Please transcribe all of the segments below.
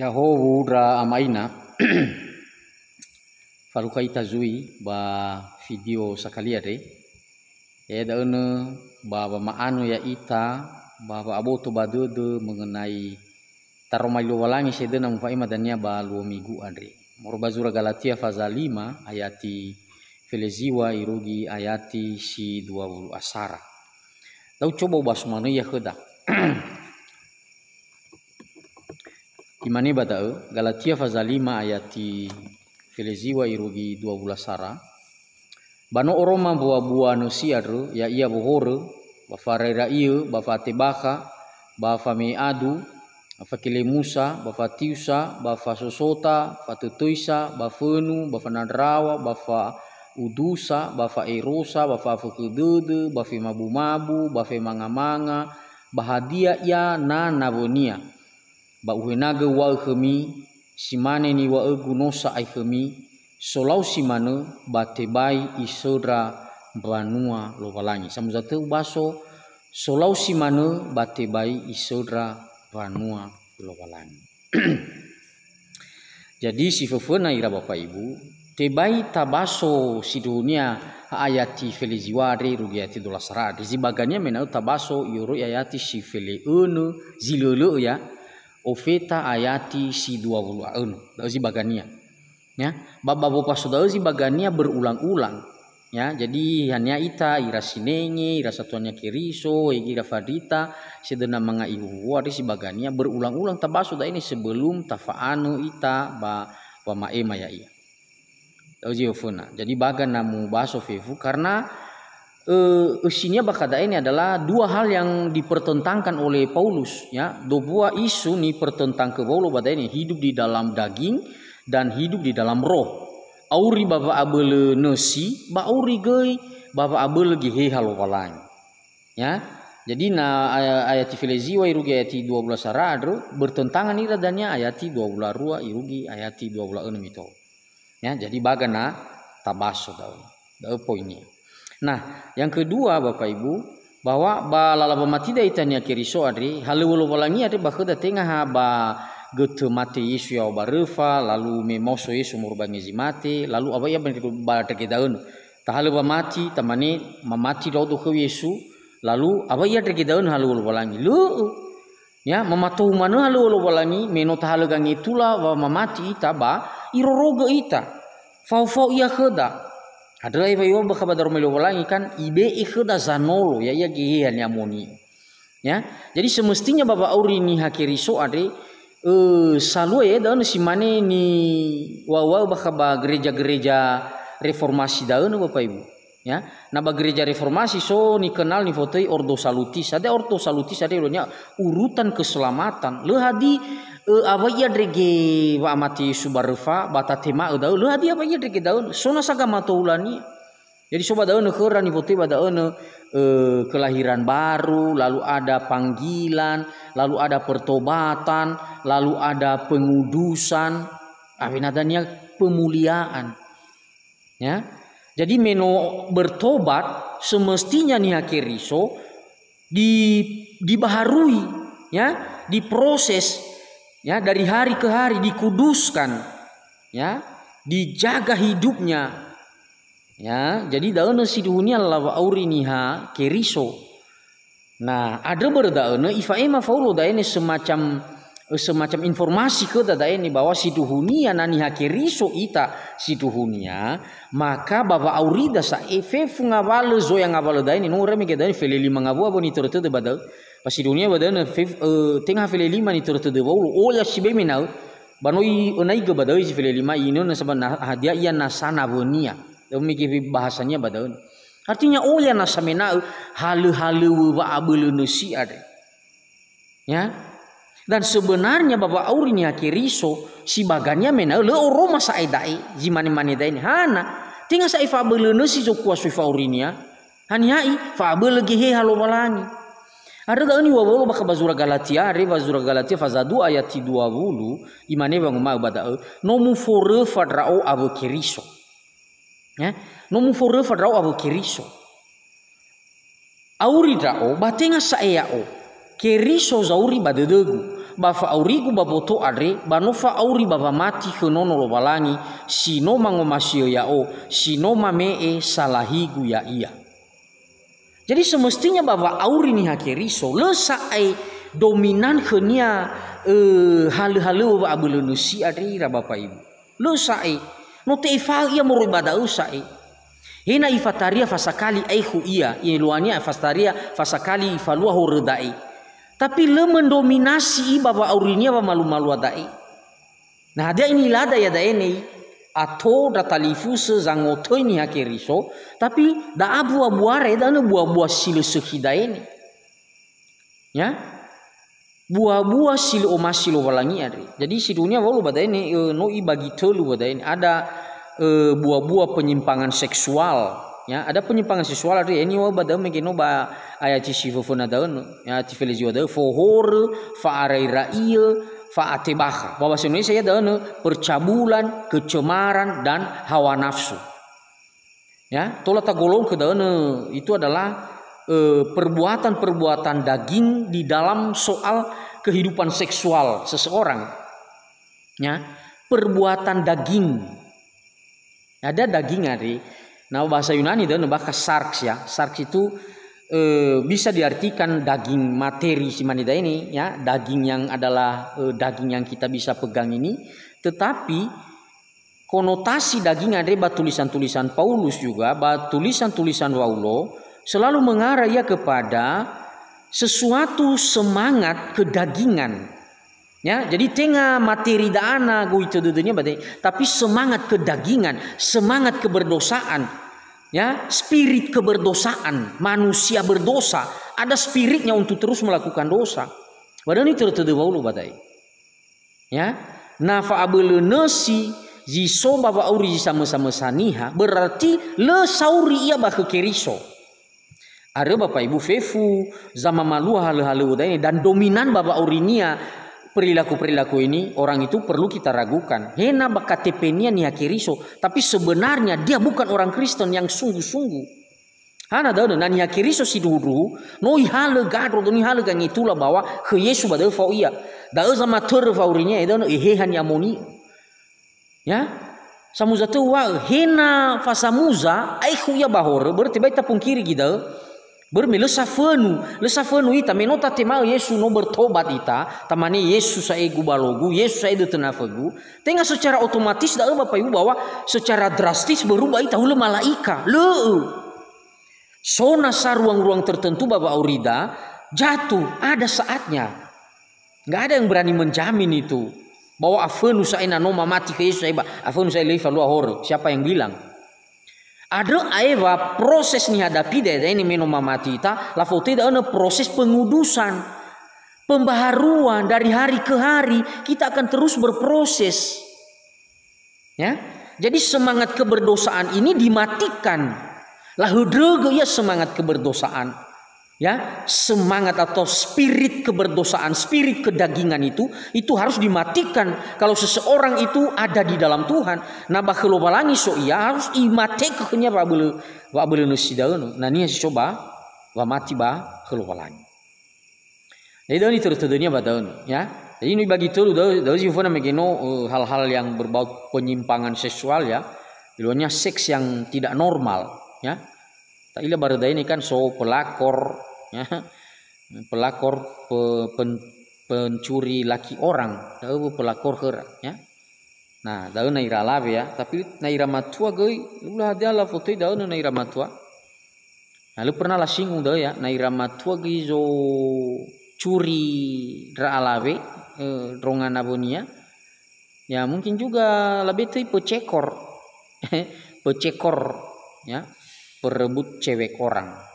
Yaho wudra amaina falukai tazui ba video sakalia de ya dauna ba maanu ya ita ba aboto ba dede mengenai taromai walangi sedena mufaima dania ba 2 minggu andre morba zura Galatia faza 5 ayati feleziwa irugi ayati si 20 asara lau coba bahas mana ya kedak Imani badau Galatia faza 5 ayati feleziwa irugi 12 sara bano oroma buah no siadru ya ia bohore ba farera ieu ba fatebaka ba fame adu ba kile Musa ba fatiusa ba fasosota fatutuisa ba fenu ba fanadrawa ba fa udusa ba fa erosa ba fa fukududu ba fe mabu-mabu ba fe manga-manga bahadia ya na nabonia ba uhenaga wa kemi simane ni wa gunosa ai kemi solau simane ba tebai isodra banua lovalangi samuzate baso solau simane ba tebai isodra banua lovalangi. Jadi si fefena ira Bapak Ibu tebai tabaso si dunia ayati feliziware rugiati dolasara di baganya menau tabaso yoro ayati si fele unu zilolo ya ofeta ayati si 20 aun dauzi bagania ya baba bapak saudara zi bagania berulang-ulang ya jadi hanya ita ira sinenge ira satuannya kiriso ira fadita sedena manga ihu wari si bagania berulang-ulang tabaso da ini sebelum tafaanu ita ba maema ya iya dauzi ofuna jadi bagan namu baso fefu karena isinya bakada ini adalah dua hal yang dipertentangkan oleh Paulus ya dua isu nih pertentang ke Paulus pada ini hidup di dalam daging dan hidup di dalam roh auri bapa abele nasi ba auri gei bapa abele gehe halovalang ya jadi na ayat Filiziwa irugi ayat 12 saradro bertentangan ini adanya ayat 22 irugi ayat 26 itu ya jadi bagana tabaso da poinnya. Nah, yang kedua Bapak Ibu bahwa balala bamatida itanya kiriso adri halu walangi ade bakeda tengah ba gete mate Yesu ya barefa lalu memoso Yesu murbangi mate lalu apa ya ba tegedaun tahalu bamati tamani mamati rodo ke Yesu lalu apa ya tegedaun halu walangi lu ya mamatu mana halu walangi meno tahalu gang itulah ba mamati ita ba iroroga ita fau iya keda adalah ibu bakal badar meluwalangi kan ibe ikhda zanolo ya gihan yamoni ya jadi semestinya bapak auri ni hakiriso ade selalu ya daun si mane ni wawa bakal ba gereja-gereja reformasi daun Bapak Ibu ya nah ba gereja reformasi so ni kenal ni fotoi ordo salutis ada ironya urutan keselamatan le hadi apa ia drege wa amati subarfa bata tema daun le hadi apa ia drege daun sona sagama toulani jadi soba daun keuran ni fotoi daun kelahiran baru lalu ada panggilan lalu ada pertobatan lalu ada pengudusan abinadanya pemuliaan ya jadi meno bertobat semestinya nih hakiriso dibaharui ya diproses ya dari hari ke hari dikuduskan ya dijaga hidupnya ya jadi daun si dunia lawa auri niha keriso nah ada berdaun ifaema faulo da ini semacam informasi ke dada ini bahwa si dunia nani hakiriso ita si dunia maka baba aurida sa efefu ngabale zo yang ngabale da ini no remi ke da ini fele 5 ngabu aboni turut de badal pas si dunia badana tengah fele 5 ni turut de baulo oh ya si beminau banoi onai ke badai si fele 5 ini na sabana hadiah ia nasana bonia demi bahasanya badal artinya oh ya nasamena halu-halu wa abulun si ada ya dan sebenarnya Bapak auri ni akiriso si baganya mena le oro masa edai jimani-mani dai hana tinga sa ifabele si jokwa sufa aurinia haniai fabele gehe halo walani ada daun ni wawolo baka bazura Galatia faza 2 ayat 20 imane bang ma bada nomu fore fadrao abu kiriso ya nomu fore fadrao abu kiriso auri drao batenga sa eyao keriso zauri badedegu bafa aurigu baboto adre banofa auri baba mati henono lo balangi sino mangomasio yao sino mamee salahigu ya iya. Jadi semestinya baba auri ni hakeriso lesae dominan henia hal-hal abulunusi adre ira bapa ibu lesae no teifa ia moribada usae hena ifataria fasakali aihu iya luania fastaria fasakali ifalua horedai tapi le mendominasi baba aurinia ba malu-malu adai. Nah dia ini lada ya da ini atau datalifu sezangoto ini hakeriso tapi da buah-buare dan buah-buah sile sehida ini ya buah-buah sile omasilo walangi adri. Jadi si dunia walu bada ini no ibagi telu bada ini ada buah-buah penyimpangan seksual ya ada penyimpangan seksual ada ini wa bada megeno ba ayat sifufuna daun ya tifelizi wada fohor fa arairaiya fa atibah bahwa Indonesia ya daun percabulan kecemaran dan hawa nafsu ya tola tagolong ke daun itu adalah perbuatan-perbuatan daging di dalam soal kehidupan seksual seseorang ya perbuatan daging ada daging hari. Nah bahasa Yunani dan bahasa sarx ya. Sarx itu bisa diartikan daging materi si manida ini ya, daging yang adalah daging yang kita bisa pegang ini, tetapi konotasi daging ada tulisan-tulisan Paulus juga, tulisan-tulisan Paulo selalu mengarah ya kepada sesuatu semangat kedagingan. Ya, jadi tengah materi dana gue itu dunia badai, tapi semangat kedagingan, semangat keberdosaan, ya, spirit keberdosaan, manusia berdosa, ada spiritnya untuk terus melakukan dosa. Padahal ini tertuduh Paulo badai. Ya, nafa abelunasi ziso baba auri sama-sama saniha berarti le sauri ia bah keriso. Ada bapak ibu fefu zama malu hal-hal ini dan dominan baba aurinia. Perilaku-perilaku ini orang itu perlu kita ragukan. Hena bakatepenia nih kiriso, tapi sebenarnya dia bukan orang Kristen yang sungguh-sungguh. Hana dah nani kiriso si dulu, noi hale gadro doni hale gang itulah bahwa ke Yesus badal fau iya. Dah sama terfaurinya itu ehehan yamoni. Ya, samuza tu wa hena fasamuza aihu ya bahor berarti baita pungkiri gitu. Bermi lesafenu ita menota tema Yesus no bertobat ita tamani Yesus saya gubalogu Yesus saya detenafegu tengah secara otomatis dah bapak ibu bahwa secara drastis berubah ita hulu malaika le sona sa ruang-ruang tertentu bapak aurida jatuh ada saatnya nggak ada yang berani menjamin itu bahwa afenu saya nanoma mati ke Yesus saya afenu saya lefa luar hor siapa yang bilang. Ada aeva proses nih hadapi deh ini minum mati kita, lalu tidak ada proses pengudusan, pembaharuan dari hari ke hari kita akan terus berproses, ya. Jadi semangat keberdosaan ini dimatikan, lalu drego ya semangat keberdosaan, ya semangat atau spirit keberdosaan, spirit kedagingan itu harus dimatikan kalau seseorang itu ada di dalam Tuhan. Nah bakal balangi so ia harus imate kekenya pak belu nusidaun. Nah ini coba wa mati bah kalau balangi. Jadi terus dunia bataun ya. Jadi ini bagi itu dari sifona megeno hal-hal yang berbau penyimpangan seksual ya. Ilunya seks yang tidak normal ya. Tak ila barada ini kan so pelakor ya, pelakor pencuri laki orang, tahu pelakor her, ya. Nah, tahu naira lave ya, tapi naira matua gue, ulah dia lah foto tahu naira matua. Nah, lu pernah lah singgung tahu ya, naira matua gue zo curi ra lave, rongan abonia, ya mungkin juga lebih tuh pecekor, pecekor, ya, perebut cewek orang.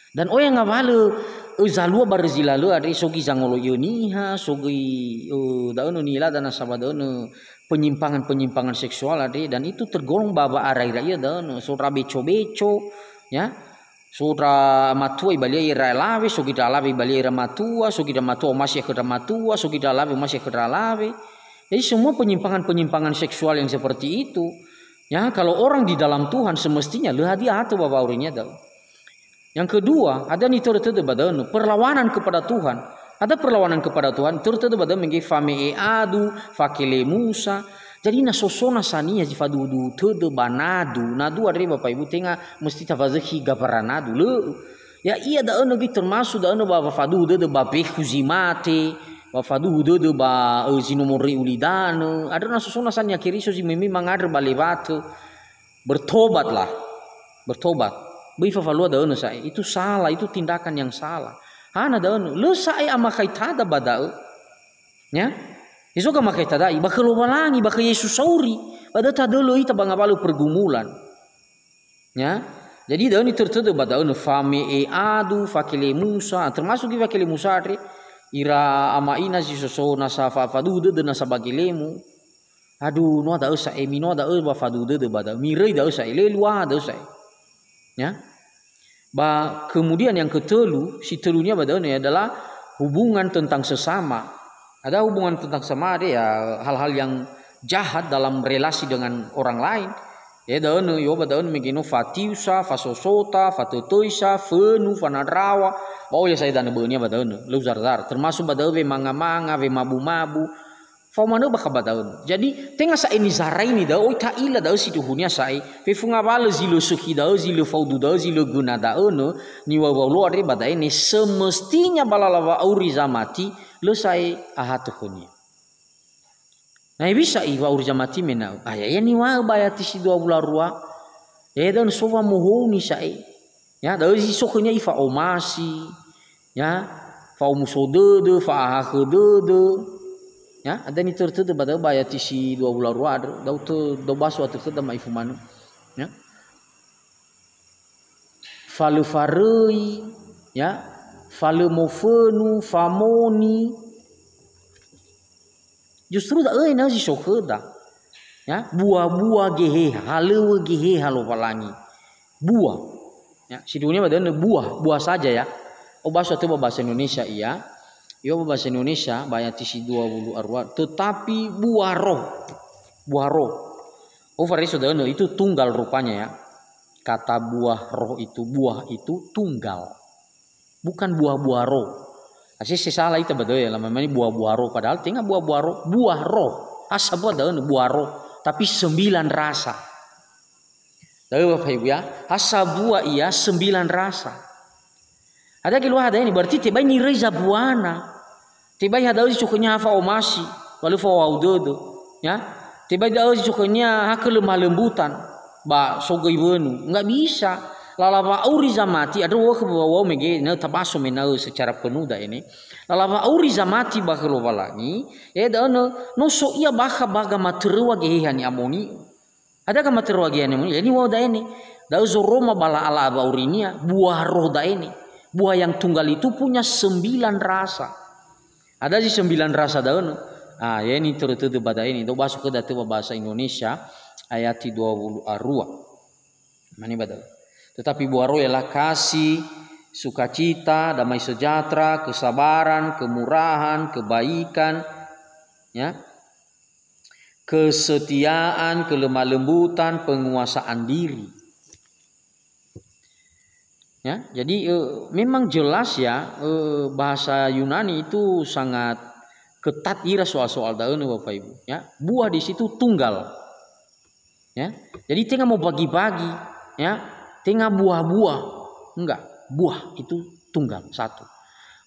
Dan yang ngawale zalua barzilalu ada sogi zangolo yoniha sogi daun nila dan sabadon penyimpangan seksual ada dan itu tergolong baba araira ya daun sura beco ya sura matua ibalia iralawe sogi dalawe ibalia matua sogi matua masih ke matua sogi dalawe masih ke dalawe. Jadi semua penyimpangan seksual yang seperti itu ya kalau orang di dalam Tuhan semestinya lu hadiah atau baba urinya daun. Yang kedua, ada nitor itu badan perlawanan kepada Tuhan. Ada perlawanan kepada Tuhan. Tertentu pada mengi fame adu fakile Musa. Jadi nasosona sania jifadudu tede banadu. Nadu ada Bapak Ibu tengah mesti tafazahi gabaranadu le. Ya iya da lagi termasuk da ba fadu de babe kuzimate. Ba fadu de ba zinomori ulidano. Ada nasosona sania kiriso si mimi mangadre balebatu. Bertobatlah. Bertobat. Bifa falua da saya. Itu salah, itu tindakan yang salah. Hana da le sai amakai tada badau. Ya. Iso ka makai tada iba kelobalangi ba Yesus sauri. Pada tada lo ita bangabalu pergumulan. Ya. Jadi da tertentu badau fame adu fakile Musa termasuk fakile Musa ira amaina si soso nasa fadude de nasa bagilemu. Aduh no da sa emino da ba fadude de badau. Mirei da sa lelua da sa. Ya. Kemudian yang ketelu, si telunya bagaimana adalah hubungan tentang sesama. Ada hubungan tentang sesama ada ya hal-hal yang jahat dalam relasi dengan orang lain. Ya daun yo badaun megino fatiusa, fasosota, fatotoisa, fenu, fanadrawa. Oh ya saya dana beunnya badaun, luzardar. Termasuk badaun we manga-manga, we mabu-mabu. Famana baka badaun. Jadi tengah sa ini zaraini da oi ta ila da si duhunya sai. Fe funga bala zilo suki da zilo faudu da zilo guna da ono ni wa lo are badaini semestinya balalawa auri zamati lo sai ahatu hunya. Nah bisa i wa auri zamati mena. Aya ya ni wa bayati si 2 bulan rua. Ya dan sofa mohoni sai. Ya da si sokunya ifa omasi. Ya fa umusodede fa ahadede. Ya, ada ni tertentu pada bayati si 2 bulan rua ada tu do basu atau tu mai fumanu. Ya. Falu farei, ya. Falu mofenu, famoni. Justru da euy na si sokeda. Ya, buah-buah gehe, halewe gehe halo palangi. Buah. Ya, si dunia pada buah saja ya. Oh bahasa itu bahasa Indonesia iya. Yo bahasa Indonesia bayati si 20 arwah tetapi buah roh. Oh Faris saudara itu tunggal rupanya ya. Kata buah roh itu tunggal. Bukan buah-buah roh. Asih salah itu betul ya namanya buah-buah roh padahal tinggal buah roh. Asa buah roh tapi 9 rasa. Tahu Bapak Ibu ya? Asa buah iya 9 rasa. Ada keluar ada ini berarti tiba ini reza buana. Tiba ada uji cukupnya hafa omasi, lalu fa waudodo, ya. Tiba ada uji cukupnya hak lemah lembutan, ba sogai benu, enggak bisa. Lalaba auri zamati ada wah bawa mege na tabaso menau secara penuh dah ini. Lalaba auri zamati bah kelobalangi, ya dah no so ia baha baga materuwa gehani amoni. Ada ka materuwa gehani amoni? Ini wah dah ini. Dah zoroma bala ala aurinia buah roh dah ini. Buah yang tunggal itu punya 9 rasa. Ada sih 9 rasa daun. Ah, ya ini tertutup pada ini. Itu masuk ke datu bahasa Indonesia ayat 20 arua. Mana badal? Tetapi buah roh ialah kasih, sukacita, damai sejahtera, kesabaran, kemurahan, kebaikan, ya. Kesetiaan, kelemah lembutan, penguasaan diri. Ya, jadi memang jelas ya bahasa Yunani itu sangat ketat ira soal-soal daun Bapak Ibu. Ya, buah di situ tunggal. Ya, jadi tengah mau bagi-bagi. Ya, tengah buah-buah enggak, buah itu tunggal satu.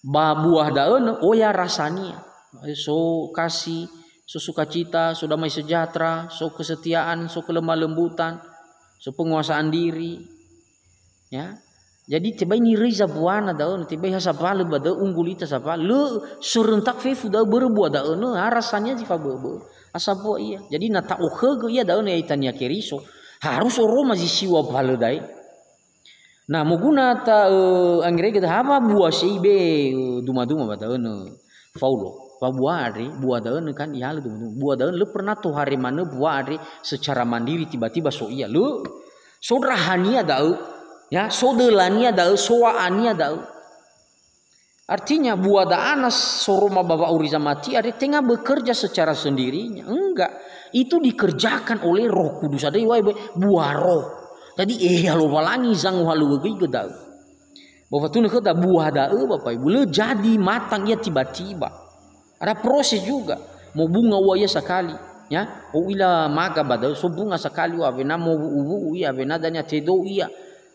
Buah daun oh ya rasanya. So kasih, so sukacita, so damai sejahtera, so kesetiaan, so kelemah lembutan, so penguasaan diri. Ya. Jadi tiba ini reza buana daun tiba hasa palu bada unggulita sapa lu serentak fefu da berbuah daun rasanya sih fabebe asa buah iya jadi nata okhege iya daun ya itania keriso harus oroma si siwa palu dai nah muguna ta anggere kita apa buah sibe duma-duma daun faulo buah daun kan iya lu buah daun lu pernah tuh hari mana buah secara mandiri tiba-tiba so iya lu so rahania daun ya, sodelania dau, soaania dau. Artinya buah da anas soroma baba uriza mati ada tengah bekerja secara sendirinya. Enggak, itu dikerjakan oleh Roh Kudus. Ada buah roh. Tadi lo walangi zangu halu gede dau. Bahwa tu nak dah buah dah Bapak Ibu, le jadi matang ia tiba-tiba. Ada proses juga. Mau bunga waya sekali, ya. O ila maga badal so bunga sekali wa avena mau ubu ia avena danya tedo ia.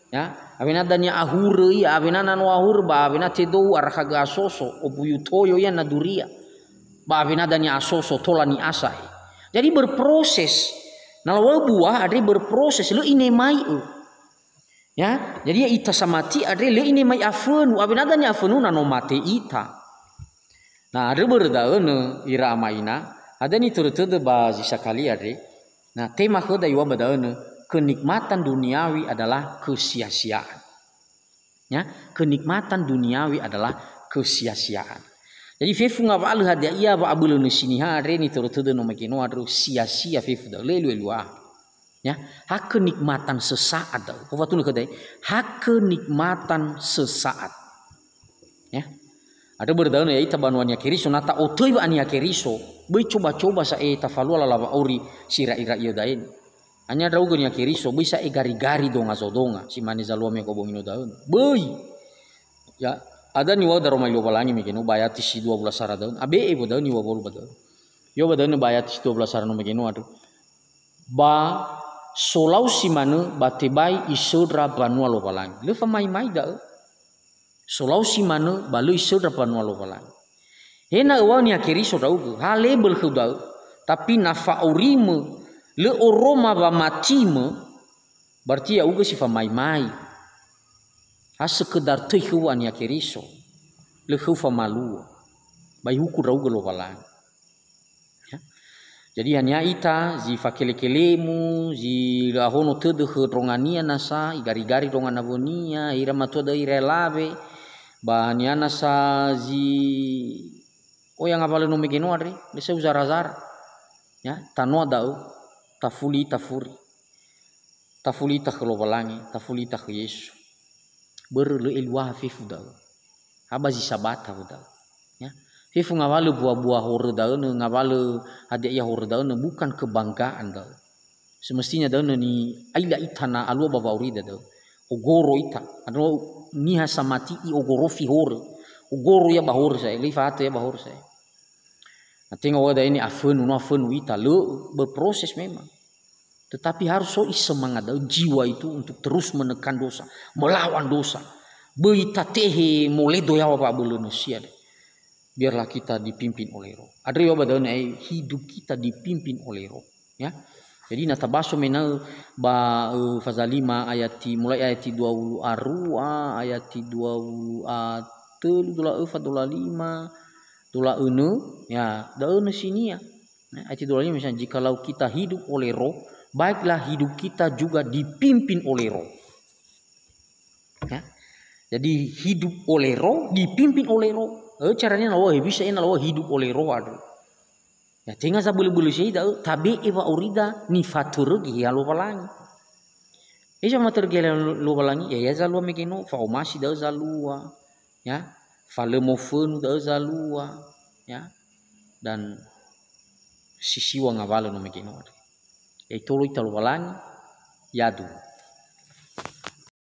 Ya, avena danya ahur ia avena nanu ahur ba avena tedo arakaga asoso obuyu toyo ya naduria. Ba avena danya asoso tolani asai. Jadi berproses. Nalawa buah ada berproses le ine mai ya, jadi ita samati ada le ini mai afenu abinada nya afenu nano mate ita. Nah, ada berdaun ira maina, ada ni turut-turut bazi sekali ada. Nah, tema ke daywa badaun kenikmatan duniawi adalah kesia-siaan. Ya, kenikmatan duniawi adalah kesia-siaan. Jadi fefu ngabal hadia ia ba abulun sini ada ni turut-turut no makino ada sia-sia fefu da lelu ya, hak kenikmatan sesaat dah. Apa tu nak kata? Hak kenikmatan sesaat. Ya. Ada berdaun ya ita banuannya keriso nata otoi ba ania keriso. Bai coba-coba sa eta falua lava ori sira-ira iyo dain. Hanya ada ugonya keriso bisa gari-gari donga zodonga si mani zalua me kobongino daun. Bai. Ya, ada ni wa daro mai lobalangi mekeno bayati si 12 sara daun. Abe e bodaun ni wa bolu badaun. Yo badaun bayati si 12 sara no mekeno adu. Ba solau si mana batebai isodra banua lobalang. Lefa mai da. Solau si mana balu isodra banua lobalang. Hena awal ni akhiri sodau ke. Ha label ke dau. Tapi nafa urime le oroma ba matime berarti ya uga si fa mai. Ha sekedar teh wan ya keriso. Le fa malu. Bai huku rauga lobalang. Jadi hanya ita zi fakele-kelemu zi lahono tede ke rongania nasa igari-gari rongan abonia ira matua da ira lave bahania nasa zi yang apale no megeno adre lese uzar-azar ya tanoa dau tafuli ta kelobalangi tafuli ta ke Yesus berle elwa fifu dau abazi sabata dau ya. Fifu ngawale buah-buah hore daun ngawale hadiah hore daun bukan kebanggaan daun. Semestinya daun ni aila itana alua baba urida daun. Ogoro ita ado niha samati i ogoro fi hore. Ogoro ya bahor saya, lifate ya bahor saya. Nah, tengok ada ini afenu ita lo berproses memang. Tetapi harus so semangat daun jiwa itu untuk terus menekan dosa, melawan dosa. Beita tehe mulai doya apa belum sia deh. Biarlah kita dipimpin oleh Roh. Ada yang badana hidup kita dipimpin oleh Roh, ya. Jadi natabaso menal ba fazalima ayati mulai ayati 20 arua ayati 20 atul dula efa dula 5 dula enu ya daun sini ya. Ayati 25 misalnya jikalau kita hidup oleh Roh, baiklah hidup kita juga dipimpin oleh Roh. Ya. Jadi hidup oleh Roh, dipimpin oleh Roh. Caranya lawa bisa lawa hidup oleh Roh ada. Ya tinggal sa bulu-bulu sih tahu tabi eva urida ni fatur gi ya lo balangi. Isa matur gi lo balangi ya zalua mekino fa omasi da zalua ya fale mofun da zalua ya dan sisiwa ngabalo no mekino. Ya itu lo balangi yadu.